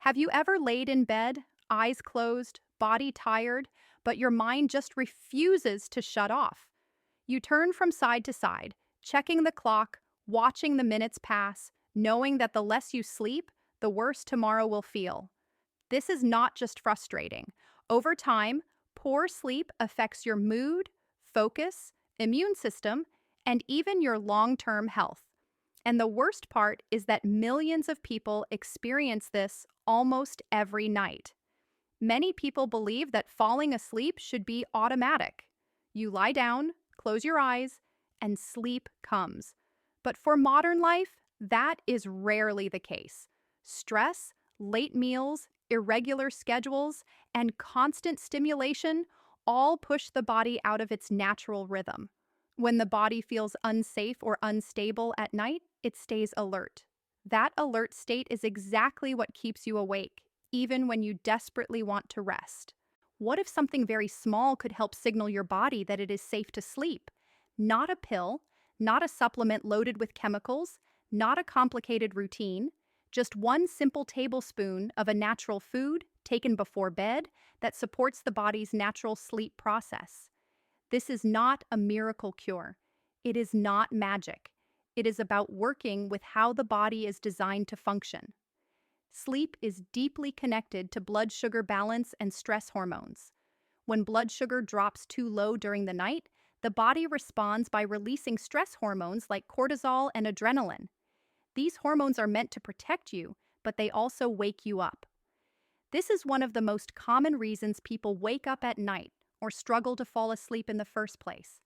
Have you ever laid in bed, eyes closed, body tired, but your mind just refuses to shut off? You turn from side to side, checking the clock, watching the minutes pass, knowing that the less you sleep, the worse tomorrow will feel. This is not just frustrating. Over time, poor sleep affects your mood, focus, immune system, and even your long-term health. And the worst part is that millions of people experience this almost every night. Many people believe that falling asleep should be automatic. You lie down, close your eyes, and sleep comes. But for modern life, that is rarely the case. Stress, late meals, irregular schedules, and constant stimulation all push the body out of its natural rhythm. When the body feels unsafe or unstable at night, it stays alert. That alert state is exactly what keeps you awake, even when you desperately want to rest. What if something very small could help signal your body that it is safe to sleep? Not a pill, not a supplement loaded with chemicals, not a complicated routine, just one simple tablespoon of a natural food taken before bed that supports the body's natural sleep process. This is not a miracle cure. It is not magic. It is about working with how the body is designed to function. Sleep is deeply connected to blood sugar balance and stress hormones. When blood sugar drops too low during the night, the body responds by releasing stress hormones like cortisol and adrenaline. These hormones are meant to protect you, but they also wake you up. This is one of the most common reasons people wake up at night or struggle to fall asleep in the first place.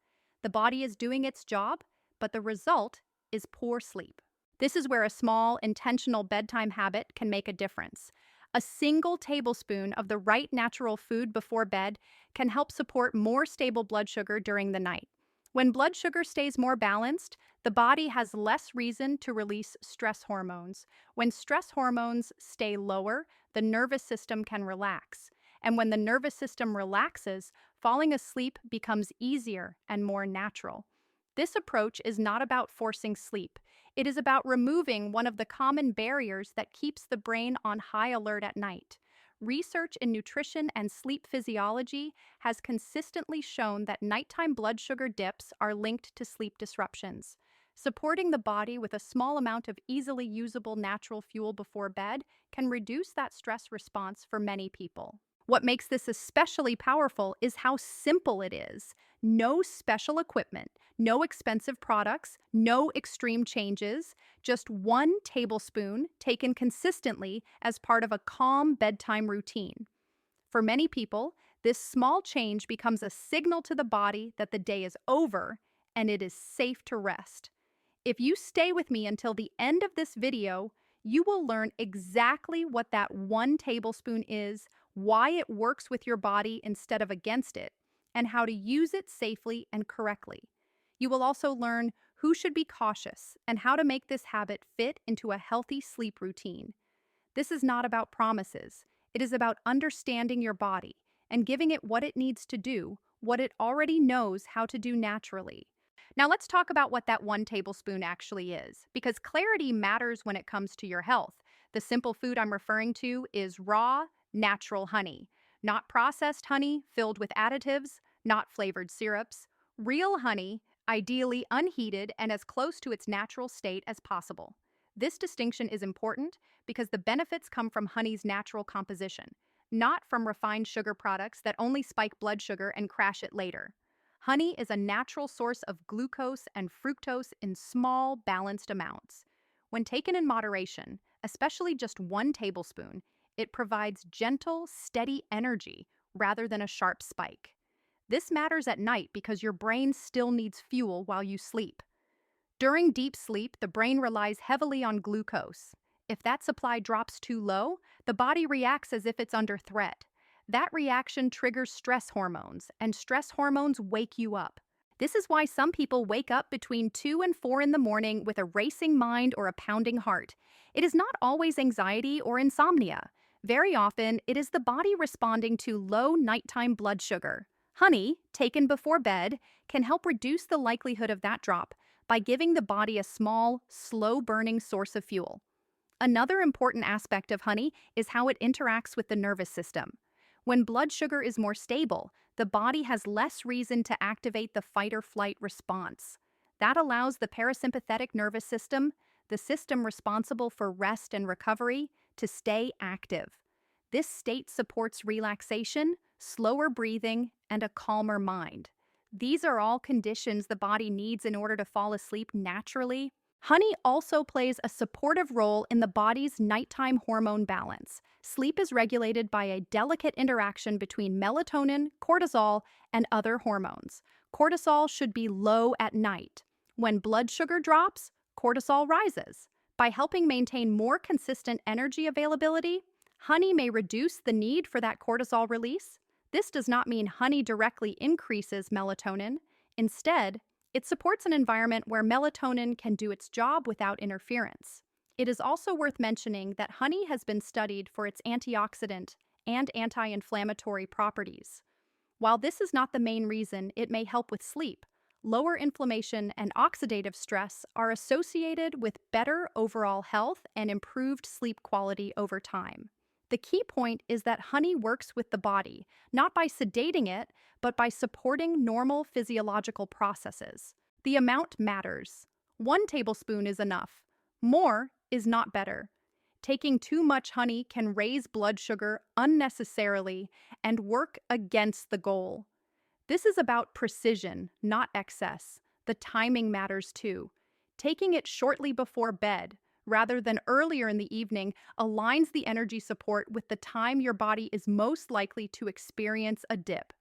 The body is doing its job, but the result is poor sleep. This is where a small, intentional bedtime habit can make a difference. A single tablespoon of the right natural food before bed can help support more stable blood sugar during the night. When blood sugar stays more balanced, the body has less reason to release stress hormones. When stress hormones stay lower, the nervous system can relax. And when the nervous system relaxes, falling asleep becomes easier and more natural. This approach is not about forcing sleep. It is about removing one of the common barriers that keeps the brain on high alert at night. Research in nutrition and sleep physiology has consistently shown that nighttime blood sugar dips are linked to sleep disruptions. Supporting the body with a small amount of easily usable natural fuel before bed can reduce that stress response for many people. What makes this especially powerful is how simple it is. No special equipment, no expensive products, no extreme changes, just 1 tablespoon taken consistently as part of a calm bedtime routine. For many people, this small change becomes a signal to the body that the day is over and it is safe to rest. If you stay with me until the end of this video, you will learn exactly what that 1 tablespoon is, why it works with your body instead of against it, and how to use it safely and correctly. You will also learn who should be cautious and how to make this habit fit into a healthy sleep routine. This is not about promises. It is about understanding your body and giving it what it needs to do, what it already knows how to do naturally. Now let's talk about what that 1 tablespoon actually is, because clarity matters when it comes to your health. The simple food I'm referring to is raw, natural honey. Not processed honey filled with additives, not flavored syrups. Real honey, ideally unheated and as close to its natural state as possible. This distinction is important because the benefits come from honey's natural composition, not from refined sugar products that only spike blood sugar and crash it later. Honey is a natural source of glucose and fructose in small, balanced amounts. When taken in moderation, especially just 1 tablespoon, it provides gentle, steady energy rather than a sharp spike. This matters at night because your brain still needs fuel while you sleep. During deep sleep, the brain relies heavily on glucose. If that supply drops too low, the body reacts as if it's under threat. That reaction triggers stress hormones, and stress hormones wake you up. This is why some people wake up between 2 and 4 in the morning with a racing mind or a pounding heart. It is not always anxiety or insomnia. Very often, it is the body responding to low nighttime blood sugar. Honey, taken before bed, can help reduce the likelihood of that drop by giving the body a small, slow-burning source of fuel. Another important aspect of honey is how it interacts with the nervous system. When blood sugar is more stable, the body has less reason to activate the fight or flight response. That allows the parasympathetic nervous system, the system responsible for rest and recovery, to stay active. This state supports relaxation, slower breathing, and a calmer mind. These are all conditions the body needs in order to fall asleep naturally. Honey also plays a supportive role in the body's nighttime hormone balance. Sleep is regulated by a delicate interaction between melatonin, cortisol, and other hormones. Cortisol should be low at night. When blood sugar drops, cortisol rises. By helping maintain more consistent energy availability, honey may reduce the need for that cortisol release. This does not mean honey directly increases melatonin. Instead, it supports an environment where melatonin can do its job without interference. It is also worth mentioning that honey has been studied for its antioxidant and anti-inflammatory properties. While this is not the main reason it may help with sleep, lower inflammation and oxidative stress are associated with better overall health and improved sleep quality over time. The key point is that honey works with the body, not by sedating it, but by supporting normal physiological processes. The amount matters. 1 tablespoon is enough. More is not better. Taking too much honey can raise blood sugar unnecessarily and work against the goal. This is about precision, not excess. The timing matters too. Taking it shortly before bed, rather than earlier in the evening, aligns the energy support with the time your body is most likely to experience a dip.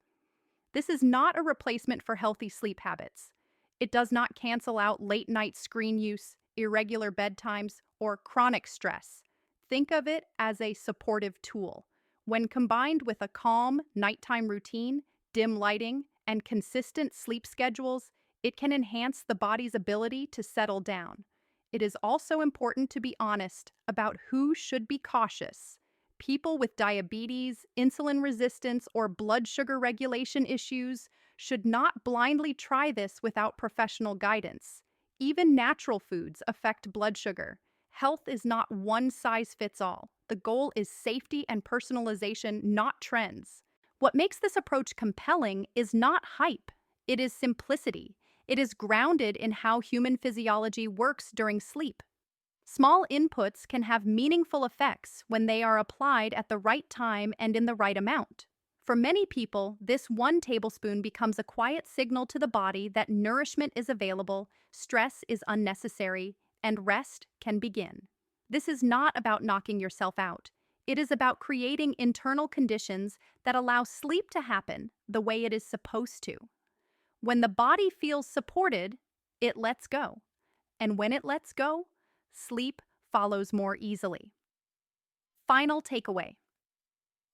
This is not a replacement for healthy sleep habits. It does not cancel out late night screen use, irregular bedtimes, or chronic stress. Think of it as a supportive tool. When combined with a calm nighttime routine, dim lighting, and consistent sleep schedules, it can enhance the body's ability to settle down. It is also important to be honest about who should be cautious. People with diabetes, insulin resistance, or blood sugar regulation issues should not blindly try this without professional guidance. Even natural foods affect blood sugar. Health is not one size fits all. The goal is safety and personalization, not trends. What makes this approach compelling is not hype, it is simplicity. It is grounded in how human physiology works during sleep. Small inputs can have meaningful effects when they are applied at the right time and in the right amount. For many people, this 1 tablespoon becomes a quiet signal to the body that nourishment is available, stress is unnecessary, and rest can begin. This is not about knocking yourself out. It is about creating internal conditions that allow sleep to happen the way it is supposed to. When the body feels supported, it lets go. And when it lets go, sleep follows more easily. Final takeaway.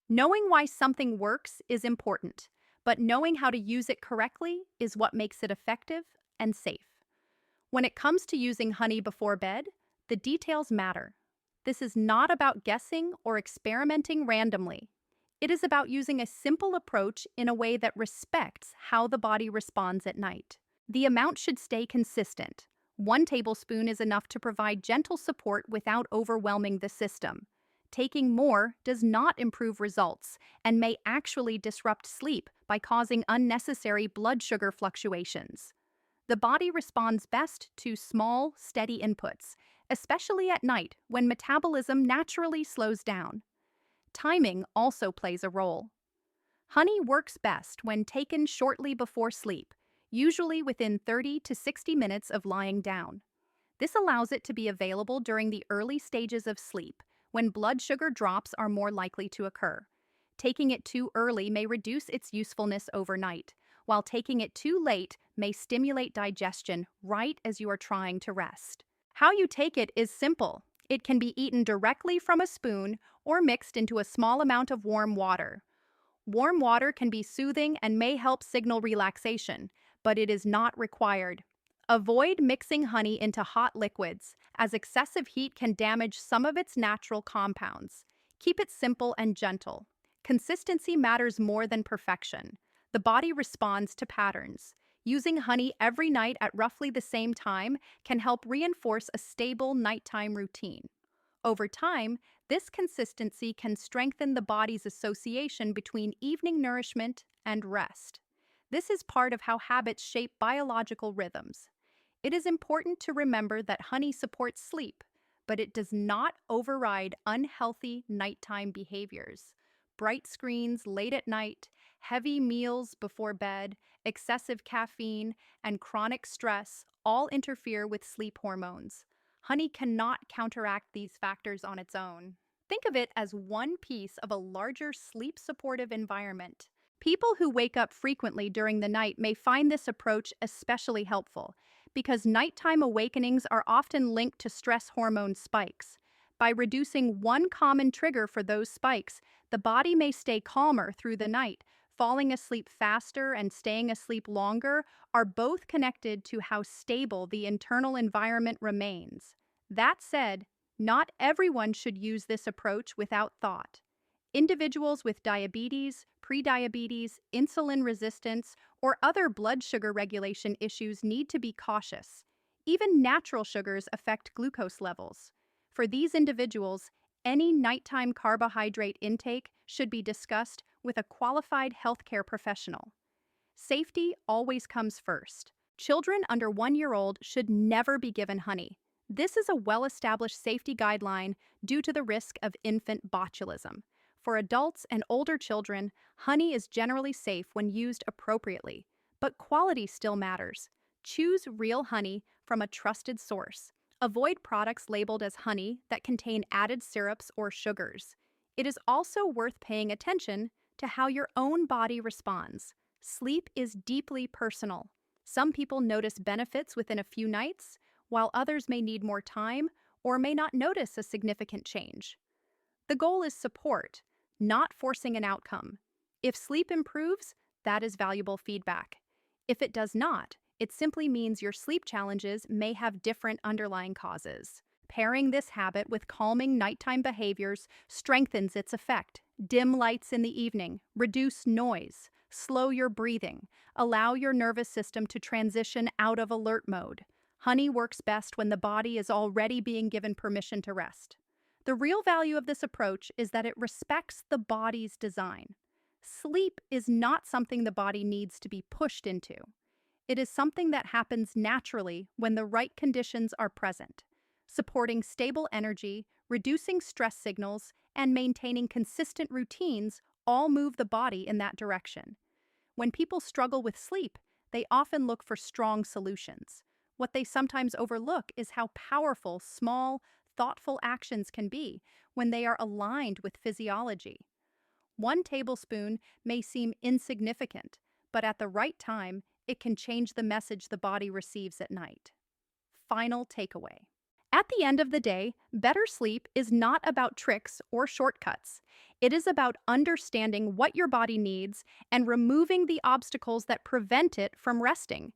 Knowing why something works is important, but knowing how to use it correctly is what makes it effective and safe. When it comes to using honey before bed, the details matter. This is not about guessing or experimenting randomly. It is about using a simple approach in a way that respects how the body responds at night. The amount should stay consistent. 1 tablespoon is enough to provide gentle support without overwhelming the system. Taking more does not improve results and may actually disrupt sleep by causing unnecessary blood sugar fluctuations. The body responds best to small, steady inputs, especially at night when metabolism naturally slows down. Timing also plays a role. Honey works best when taken shortly before sleep, usually within 30 to 60 minutes of lying down. This allows it to be available during the early stages of sleep, when blood sugar drops are more likely to occur. Taking it too early may reduce its usefulness overnight, while taking it too late may stimulate digestion right as you are trying to rest. How you take it is simple. It can be eaten directly from a spoon or mixed into a small amount of warm water. Warm water can be soothing and may help signal relaxation, but it is not required. Avoid mixing honey into hot liquids, as excessive heat can damage some of its natural compounds. Keep it simple and gentle. Consistency matters more than perfection. The body responds to patterns. Using honey every night at roughly the same time can help reinforce a stable nighttime routine. Over time, this consistency can strengthen the body's association between evening nourishment and rest. This is part of how habits shape biological rhythms. It is important to remember that honey supports sleep, but it does not override unhealthy nighttime behaviors. Bright screens late at night, heavy meals before bed, excessive caffeine, and chronic stress all interfere with sleep hormones. Honey cannot counteract these factors on its own. Think of it as one piece of a larger sleep supportive environment. People who wake up frequently during the night may find this approach especially helpful because nighttime awakenings are often linked to stress hormone spikes. By reducing one common trigger for those spikes, the body may stay calmer through the night. Falling asleep faster and staying asleep longer are both connected to how stable the internal environment remains. That said, not everyone should use this approach without thought. Individuals with diabetes, prediabetes, insulin resistance, or other blood sugar regulation issues need to be cautious. Even natural sugars affect glucose levels. For these individuals, any nighttime carbohydrate intake should be discussed with a qualified healthcare professional. Safety always comes first. Children under 1 year old should never be given honey. This is a well-established safety guideline due to the risk of infant botulism. For adults and older children, honey is generally safe when used appropriately, but quality still matters. Choose real honey from a trusted source. Avoid products labeled as honey that contain added syrups or sugars. It is also worth paying attention to how your own body responds. Sleep is deeply personal. Some people notice benefits within a few nights, while others may need more time or may not notice a significant change. The goal is support, not forcing an outcome. If sleep improves, that is valuable feedback. If it does not, it simply means your sleep challenges may have different underlying causes. Pairing this habit with calming nighttime behaviors strengthens its effect. Dim lights in the evening, reduce noise, slow your breathing, allow your nervous system to transition out of alert mode. Honey works best when the body is already being given permission to rest. The real value of this approach is that it respects the body's design. Sleep is not something the body needs to be pushed into. It is something that happens naturally when the right conditions are present. Supporting stable energy, reducing stress signals, and maintaining consistent routines all move the body in that direction. When people struggle with sleep, they often look for strong solutions. What they sometimes overlook is how powerful small, thoughtful actions can be when they are aligned with physiology. 1 tablespoon may seem insignificant, but at the right time, it can change the message the body receives at night. Final takeaway. At the end of the day, better sleep is not about tricks or shortcuts. It is about understanding what your body needs and removing the obstacles that prevent it from resting.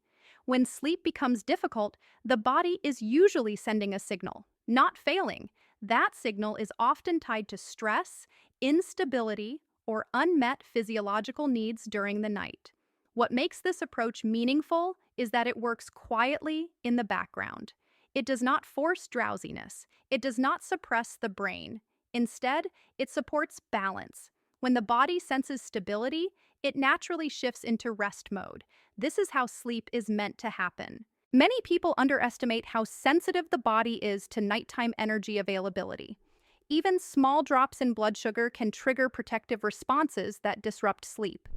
When sleep becomes difficult, the body is usually sending a signal, not failing. That signal is often tied to stress, instability, or unmet physiological needs during the night. What makes this approach meaningful is that it works quietly in the background. It does not force drowsiness. It does not suppress the brain. Instead, it supports balance. When the body senses stability, it naturally shifts into rest mode. This is how sleep is meant to happen. Many people underestimate how sensitive the body is to nighttime energy availability. Even small drops in blood sugar can trigger protective responses that disrupt sleep.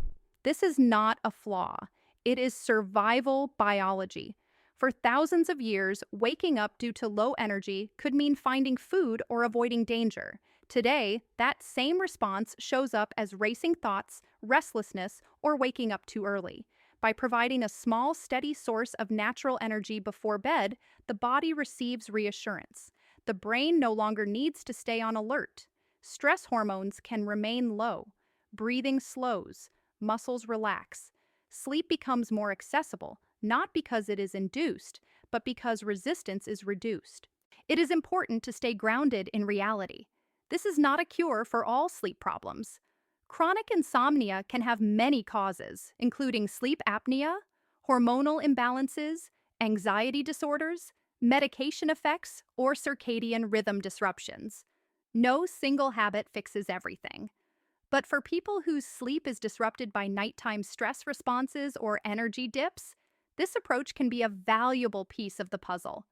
This is not a flaw. It is survival biology. For thousands of years, waking up due to low energy could mean finding food or avoiding danger. Today, that same response shows up as racing thoughts, restlessness, or waking up too early. By providing a small, steady source of natural energy before bed, the body receives reassurance. The brain no longer needs to stay on alert. Stress hormones can remain low. Breathing slows. Muscles relax. Sleep becomes more accessible, not because it is induced, but because resistance is reduced. It is important to stay grounded in reality. This is not a cure for all sleep problems. Chronic insomnia can have many causes, including sleep apnea, hormonal imbalances, anxiety disorders, medication effects, or circadian rhythm disruptions. No single habit fixes everything. But for people whose sleep is disrupted by nighttime stress responses or energy dips, this approach can be a valuable piece of the puzzle.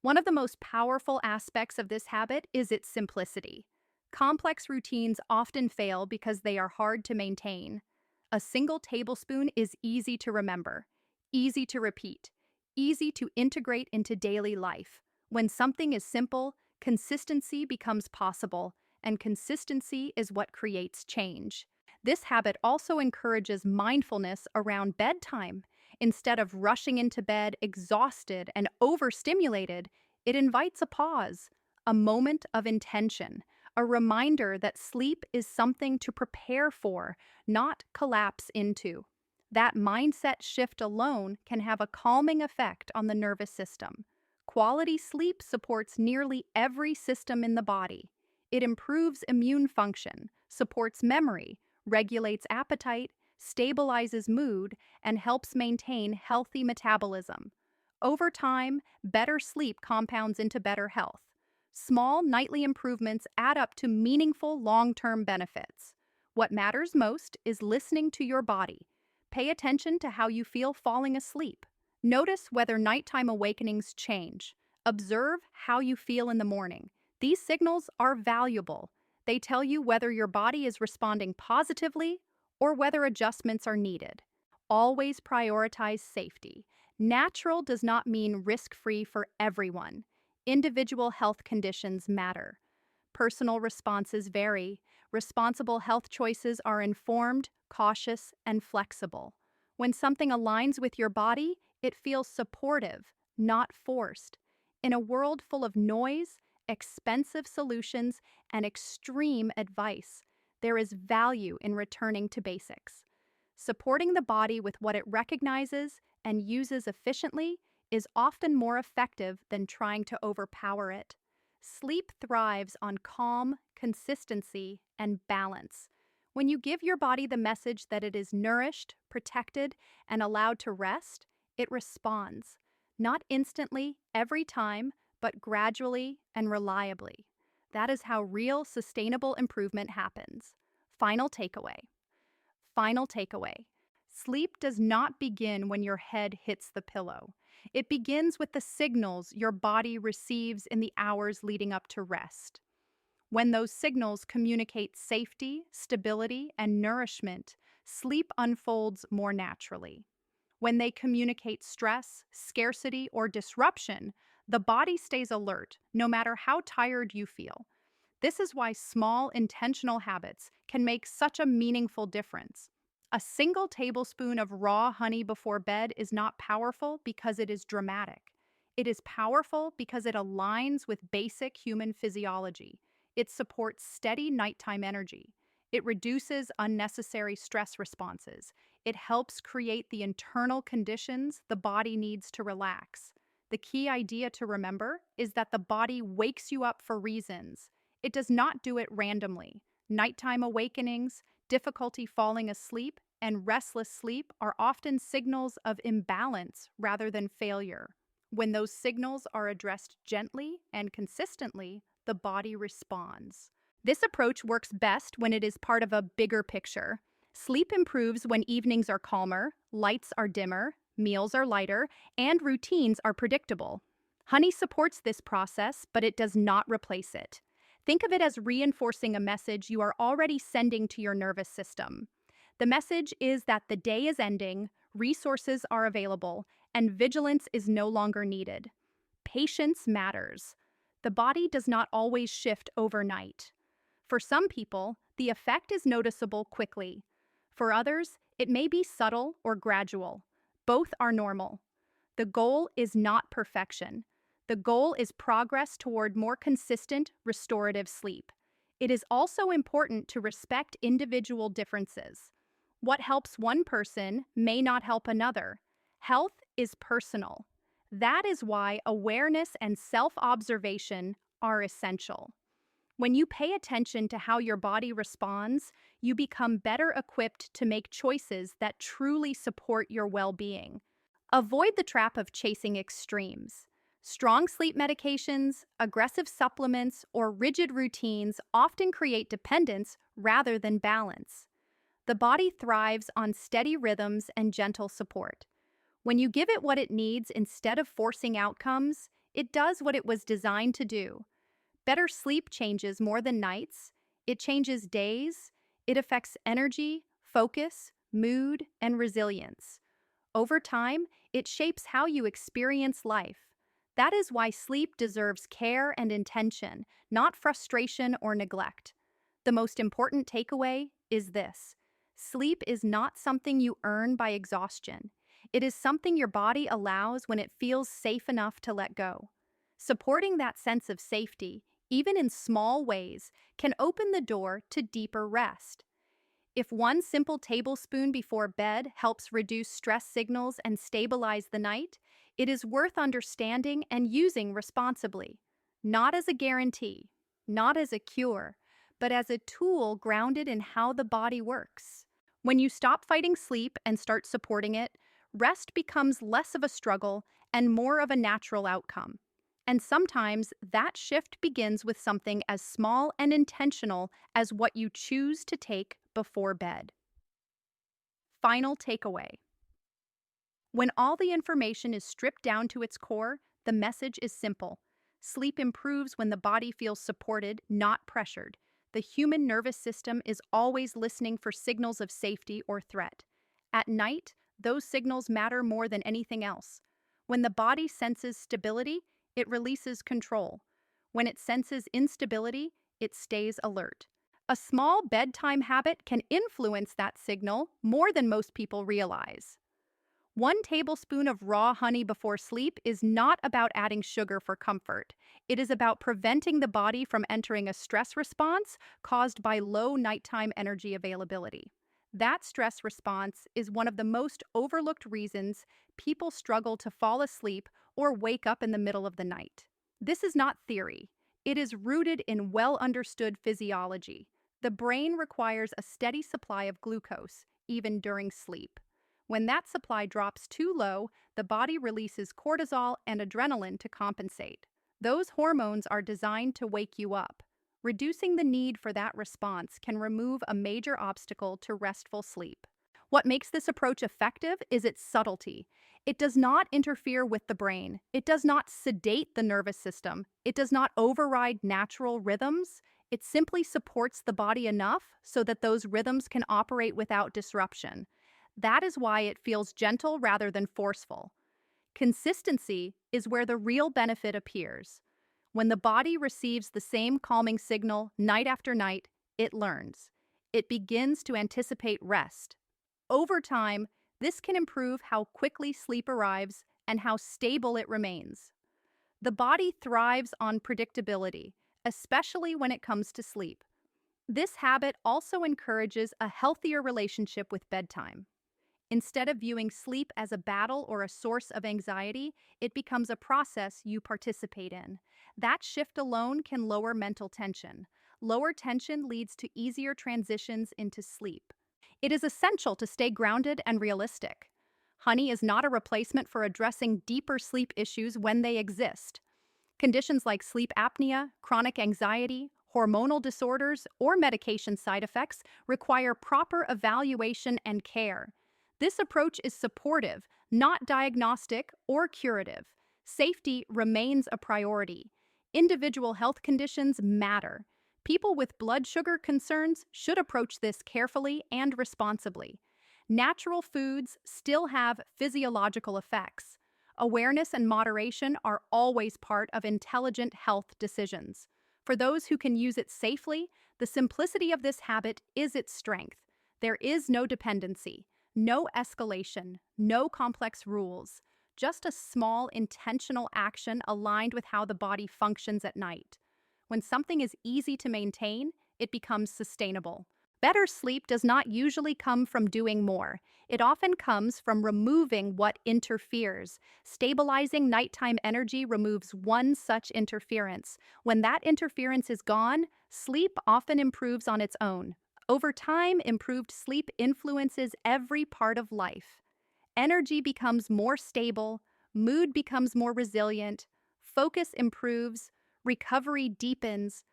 One of the most powerful aspects of this habit is its simplicity. Complex routines often fail because they are hard to maintain. A single tablespoon is easy to remember, easy to repeat, easy to integrate into daily life. When something is simple, consistency becomes possible, and consistency is what creates change. This habit also encourages mindfulness around bedtime. Instead of rushing into bed exhausted and overstimulated, it invites a pause, a moment of intention, a reminder that sleep is something to prepare for, not collapse into. That mindset shift alone can have a calming effect on the nervous system. Quality sleep supports nearly every system in the body. It improves immune function, supports memory, regulates appetite, stabilizes mood, and helps maintain healthy metabolism. Over time, better sleep compounds into better health. Small nightly improvements add up to meaningful long term benefits. What matters most is listening to your body. Pay attention to how you feel falling asleep. Notice whether nighttime awakenings change. Observe how you feel in the morning. These signals are valuable. They tell you whether your body is responding positively or whether adjustments are needed. Always prioritize safety. Natural does not mean risk-free for everyone. Individual health conditions matter. Personal responses vary. Responsible health choices are informed, cautious, and flexible. When something aligns with your body, it feels supportive, not forced. In a world full of noise, expensive solutions, and extreme advice, there is value in returning to basics. Supporting the body with what it recognizes and uses efficiently is often more effective than trying to overpower it. Sleep thrives on calm, consistency, and balance. When you give your body the message that it is nourished, protected, and allowed to rest, it responds. Not instantly, every time, but gradually and reliably. That is how real, sustainable improvement happens. Final takeaway. Final takeaway. Sleep does not begin when your head hits the pillow. It begins with the signals your body receives in the hours leading up to rest. When those signals communicate safety, stability, and nourishment, sleep unfolds more naturally. When they communicate stress, scarcity, or disruption, the body stays alert, no matter how tired you feel. This is why small, intentional habits can make such a meaningful difference. A single tablespoon of raw honey before bed is not powerful because it is dramatic. It is powerful because it aligns with basic human physiology. It supports steady nighttime energy. It reduces unnecessary stress responses. It helps create the internal conditions the body needs to relax. The key idea to remember is that the body wakes you up for reasons. It does not do it randomly. Nighttime awakenings, difficulty falling asleep, and restless sleep are often signals of imbalance rather than failure. When those signals are addressed gently and consistently, the body responds. This approach works best when it is part of a bigger picture. Sleep improves when evenings are calmer, lights are dimmer, meals are lighter, and routines are predictable. Honey supports this process, but it does not replace it. Think of it as reinforcing a message you are already sending to your nervous system. The message is that the day is ending, resources are available, and vigilance is no longer needed. Patience matters. The body does not always shift overnight. For some people, the effect is noticeable quickly. For others, it may be subtle or gradual. Both are normal. The goal is not perfection. The goal is progress toward more consistent, restorative sleep. It is also important to respect individual differences. What helps one person may not help another. Health is personal. That is why awareness and self-observation are essential. When you pay attention to how your body responds, you become better equipped to make choices that truly support your well-being. Avoid the trap of chasing extremes. Strong sleep medications, aggressive supplements, or rigid routines often create dependence rather than balance. The body thrives on steady rhythms and gentle support. When you give it what it needs instead of forcing outcomes, it does what it was designed to do. Better sleep changes more than nights, it changes days, it affects energy, focus, mood, and resilience. Over time, it shapes how you experience life. That is why sleep deserves care and intention, not frustration or neglect. The most important takeaway is this: sleep is not something you earn by exhaustion. It is something your body allows when it feels safe enough to let go. Supporting that sense of safety, even in small ways, can open the door to deeper rest. If one simple tablespoon before bed helps reduce stress signals and stabilize the night, it is worth understanding and using responsibly. Not as a guarantee, not as a cure, but as a tool grounded in how the body works. When you stop fighting sleep and start supporting it, rest becomes less of a struggle and more of a natural outcome. And sometimes that shift begins with something as small and intentional as what you choose to take before bed. Final takeaway: when all the information is stripped down to its core, the message is simple. Sleep improves when the body feels supported, not pressured. The human nervous system is always listening for signals of safety or threat. At night, those signals matter more than anything else. When the body senses stability, it releases control. When it senses instability, it stays alert. A small bedtime habit can influence that signal more than most people realize. 1 tablespoon of raw honey before sleep is not about adding sugar for comfort. It is about preventing the body from entering a stress response caused by low nighttime energy availability. That stress response is one of the most overlooked reasons people struggle to fall asleep or wake up in the middle of the night. This is not theory. It is rooted in well understood physiology. The brain requires a steady supply of glucose, even during sleep. When that supply drops too low, the body releases cortisol and adrenaline to compensate. Those hormones are designed to wake you up. Reducing the need for that response can remove a major obstacle to restful sleep. What makes this approach effective is its subtlety. It does not interfere with the brain. It does not sedate the nervous system. It does not override natural rhythms. It simply supports the body enough so that those rhythms can operate without disruption. That is why it feels gentle rather than forceful. Consistency is where the real benefit appears. When the body receives the same calming signal night after night, it learns. It begins to anticipate rest. Over time, this can improve how quickly sleep arrives and how stable it remains. The body thrives on predictability, especially when it comes to sleep. This habit also encourages a healthier relationship with bedtime. Instead of viewing sleep as a battle or a source of anxiety, it becomes a process you participate in. That shift alone can lower mental tension. Lower tension leads to easier transitions into sleep. It is essential to stay grounded and realistic. Honey is not a replacement for addressing deeper sleep issues when they exist. Conditions like sleep apnea, chronic anxiety, hormonal disorders, or medication side effects require proper evaluation and care. This approach is supportive, not diagnostic or curative. Safety remains a priority. Individual health conditions matter. People with blood sugar concerns should approach this carefully and responsibly. Natural foods still have physiological effects. Awareness and moderation are always part of intelligent health decisions. For those who can use it safely, the simplicity of this habit is its strength. There is no dependency, no escalation, no complex rules, just a small intentional action aligned with how the body functions at night. When something is easy to maintain, it becomes sustainable. Better sleep does not usually come from doing more. It often comes from removing what interferes. Stabilizing nighttime energy removes one such interference. When that interference is gone, sleep often improves on its own. Over time, improved sleep influences every part of life. Energy becomes more stable, mood becomes more resilient, focus improves, recovery deepens.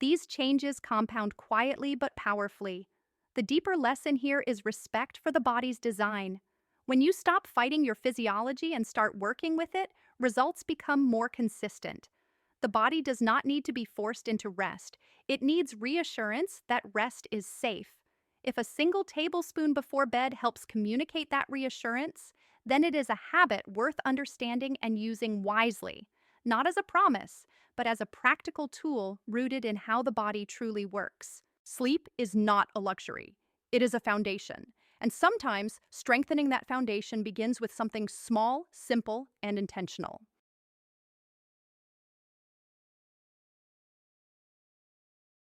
These changes compound quietly but powerfully. The deeper lesson here is respect for the body's design. When you stop fighting your physiology and start working with it, results become more consistent. The body does not need to be forced into rest. It needs reassurance that rest is safe. If a single tablespoon before bed helps communicate that reassurance, then it is a habit worth understanding and using wisely, not as a promise, but as a practical tool rooted in how the body truly works. Sleep is not a luxury, it is a foundation. And sometimes strengthening that foundation begins with something small, simple, and intentional.